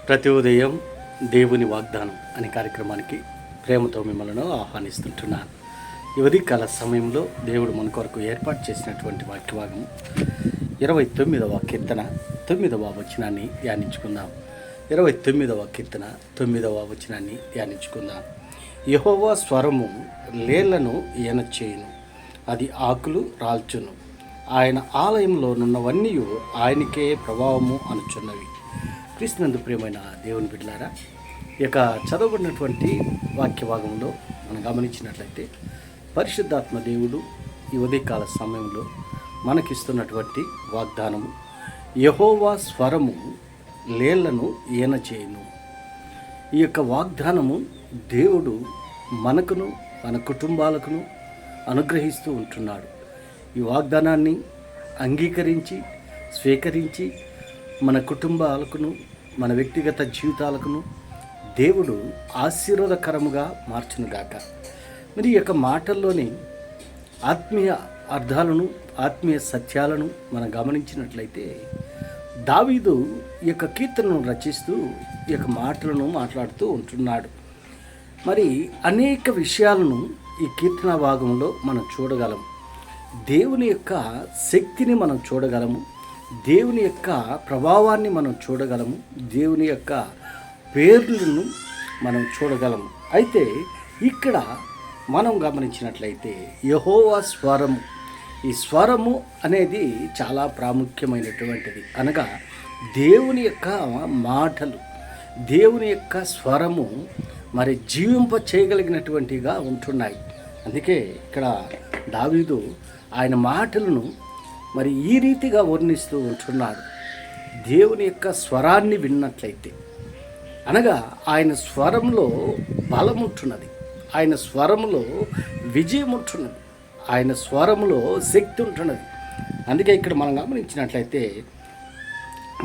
ప్రతి ఉదయం దేవుని వాగ్దానం అనే కార్యక్రమానికి ప్రేమతో మిమ్మల్ని ఆహ్వానిస్తుంటున్నాను. ఈ ఉదయకాల సమయంలో దేవుడు మన కొరకు ఏర్పాటు చేసినటువంటి వాక్యభాగము 29వ కీర్తన 9వ వచనాన్ని ధ్యానించుకుందాం. 29వ కీర్తన 9వ వచనాన్ని ధ్యానించుకుందాం. యెహోవా స్వరము లేళ్లను ఈయనచేయును, అది ఆకులు రాల్చును. ఆయన ఆలయంలో నున్నవన్నీ ఆయనకే ప్రభావము అనుచున్నవి. క్రీస్తునందు ప్రియమైన దేవుని బిడ్డలారా, ఈ యొక్క చదవబడినటువంటి వాక్య భాగంలో మనం గమనించినట్లయితే పరిశుద్ధాత్మ దేవుడు ఈ ఉదయకాల సమయంలో మనకిస్తున్నటువంటి వాగ్దానము, యెహోవా స్వరము లేళ్లను ఈయనచేయును. ఈ యొక్క వాగ్దానము దేవుడు మనకును మన కుటుంబాలకును అనుగ్రహిస్తూ ఉంటున్నాడు. ఈ వాగ్దానాన్ని అంగీకరించి స్వీకరించి మన కుటుంబాలకును మన వ్యక్తిగత జీవితాలకును దేవుడు ఆశీర్వాదకరముగా మార్చునుగాక. మరి ఈ యొక్క మాటల్లోని ఆత్మీయ అర్థాలను ఆత్మీయ సత్యాలను మనం గమనించినట్లయితే దావీదు ఈ యొక్క కీర్తనను రచిస్తూ ఈ యొక్క మాటలను మాట్లాడుతూ ఉంటున్నాడు. మరి అనేక విషయాలను ఈ కీర్తన భాగంలో మనం చూడగలము. దేవుని యొక్క శక్తిని మనం చూడగలము, దేవుని యొక్క ప్రభావాన్ని మనం చూడగలము, దేవుని యొక్క పేర్లను మనం చూడగలము. అయితే ఇక్కడ మనం గమనించినట్లయితే యెహోవా స్వరము, ఈ స్వరము అనేది చాలా ప్రాముఖ్యమైనటువంటిది. అనగా దేవుని యొక్క మాటలు, దేవుని యొక్క స్వరము మరి జీవింప చేయగలిగినటువంటిగా ఉంటున్నాయి. అందుకే ఇక్కడ దావీదు ఆయన మాటలను మరి ఈ రీతిగా వర్ణిస్తూ ఉంటున్నాడు. దేవుని యొక్క స్వరాన్ని విన్నట్లయితే, అనగా ఆయన స్వరంలో బలం ఉంటున్నది, ఆయన స్వరములో విజయం ఉంటున్నది, ఆయన స్వరములో శక్తి ఉంటున్నది. అందుకే ఇక్కడ మనం గమనించినట్లయితే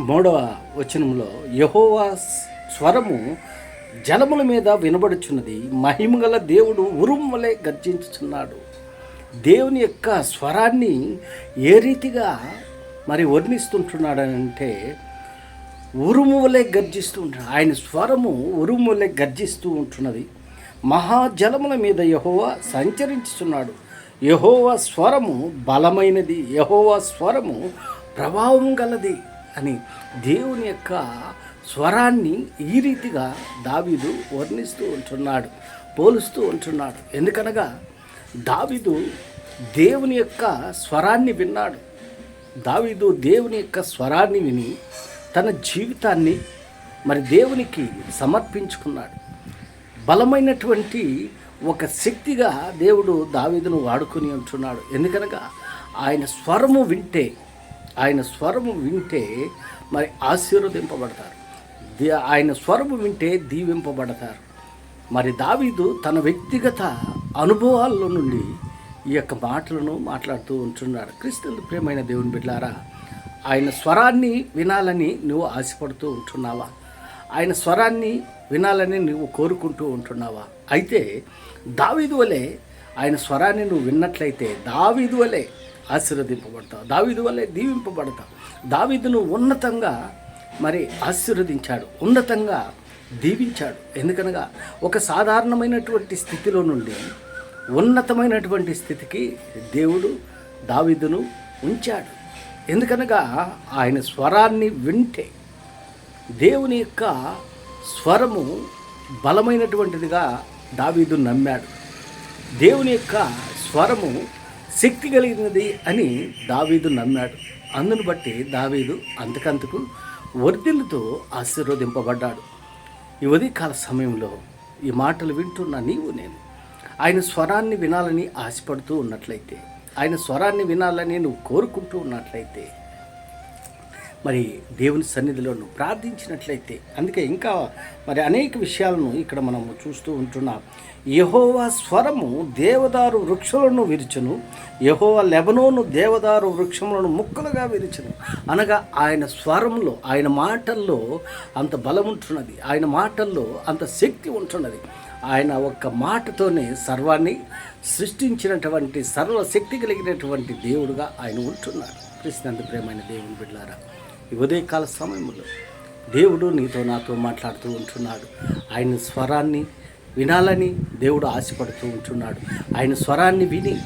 3వ వచనంలో యెహోవా స్వరము జలముల మీద వినబడుచున్నది, మహిమగల దేవుడు ఉరుము వలె గర్జించుచున్నాడు. దేవుని యొక్క స్వరాన్ని ఏ రీతిగా మరి వర్ణిస్తుంటున్నాడంటే ఉరుము వలె గర్జిస్తూ ఉంటున్నాడు. ఆయన స్వరము ఉరుము వలె గర్జిస్తూ ఉంటున్నది. మహాజలముల మీద యెహోవా సంచరించుచున్నాడు. యెహోవా స్వరము బలమైనది, యెహోవా స్వరము ప్రభావం గలది అని దేవుని యొక్క స్వరాన్ని ఈ రీతిగా దావీదు వర్ణిస్తూ ఉంటున్నాడు, పోలుస్తూ ఉంటున్నాడు. ఎందుకనగా దావీదు దేవుని యొక్క స్వరాన్ని విన్నాడు. దావీదు దేవుని యొక్క స్వరాన్ని విని తన జీవితాన్ని మరి దేవునికి సమర్పించుకున్నాడు. బలమైనటువంటి ఒక శక్తిగా దేవుడు దావీదును వాడుకొని ఉంటున్నాడు. ఎందుకనగా ఆయన స్వరము వింటే మరి ఆశీర్వదింపబడతారు, ఆయన స్వరము వింటే దీవింపబడతారు. మరి దావీదు తన వ్యక్తిగత అనుభవాల్లో నుండి ఈ యొక్క మాటలను మాట్లాడుతూ ఉంటున్నాడు. క్రీస్తునందు ప్రియమైన దేవుని బిడ్డలారా, ఆయన స్వరాన్ని వినాలని నువ్వు ఆశపడుతూ ఉంటున్నావా? ఆయన స్వరాన్ని వినాలని నువ్వు కోరుకుంటూ ఉంటున్నావా? అయితే దావీదు వలె ఆయన స్వరాన్ని నువ్వు విన్నట్లయితే దావీదు వలె ఆశీర్వదింపబడతావు, దావీదు వలె దీవింపబడతావు. దావీదును ఉన్నతంగా మరి ఆశీర్వదించాడు, ఉన్నతంగా దీవించాడు. ఎందుకనగా ఒక సాధారణమైనటువంటి స్థితిలో నుండి ఉన్నతమైనటువంటి స్థితికి దేవుడు దావీదును ఉంచాడు. ఎందుకనగా ఆయన స్వరాన్ని వింటే, దేవుని యొక్క స్వరము బలమైనటువంటిదిగా దావీదు నమ్మాడు. దేవుని యొక్క స్వరము శక్తి కలిగినది అని దావీదు నమ్మాడు. అందును బట్టి దావీదు అంతకంతకు వర్ధిల్లుతో ఆశీర్వదింపబడ్డాడు. ఈ ఉదయకాల సమయంలో ఈ మాటలు వింటున్న నీవు నేను ఆయన స్వరాన్ని వినాలని ఆశపడుతూ ఉన్నట్లయితే, ఆయన స్వరాన్ని వినాలని నువ్వు కోరుకుంటూ ఉన్నట్లయితే, మరి దేవుని సన్నిధిలో నువ్వు ప్రార్థించినట్లయితే, అందుకే ఇంకా మరి అనేక విషయాలను ఇక్కడ మనము చూస్తూ ఉంటున్నాం. యెహోవా స్వరము దేవదారు వృక్షములను విరుచును, యెహోవా లెబనోను దేవదారు వృక్షములను ముక్కలుగా విరుచును. అనగా ఆయన స్వరంలో, ఆయన మాటల్లో అంత బలం ఉంటున్నది, ఆయన మాటల్లో అంత శక్తి ఉంటున్నది. ఆయన ఒక్క మాటతోనే సర్వాన్ని సృష్టించినటువంటి సర్వశక్తి కలిగినటువంటి దేవుడుగా ఆయన ఉంటున్నాడు. కృష్ణందు ప్రేమైన దేవుని బిడ్డలారా, ఈ ఉదయకాల సమయంలో దేవుడు నీతో నాతో మాట్లాడుతూ ఉంటున్నాడు. ఆయన స్వరాన్ని వినాలని దేవుడు ఆశపడుతూ ఉంటున్నాడు. ఆయన స్వరాన్ని విని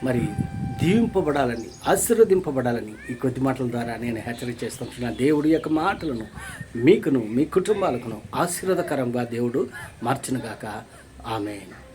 మరి దీవింపబడాలని, ఆశీర్వదింపబడాలని ఈ కొద్ది మాటల ద్వారా నేను హెచ్చరిక చేస్తుంటున్నాను. దేవుడి యొక్క మాటలను మీకును మీ కుటుంబాలకును ఆశీర్వాదకరంగా దేవుడు మార్చునుగాక. ఆమేన్.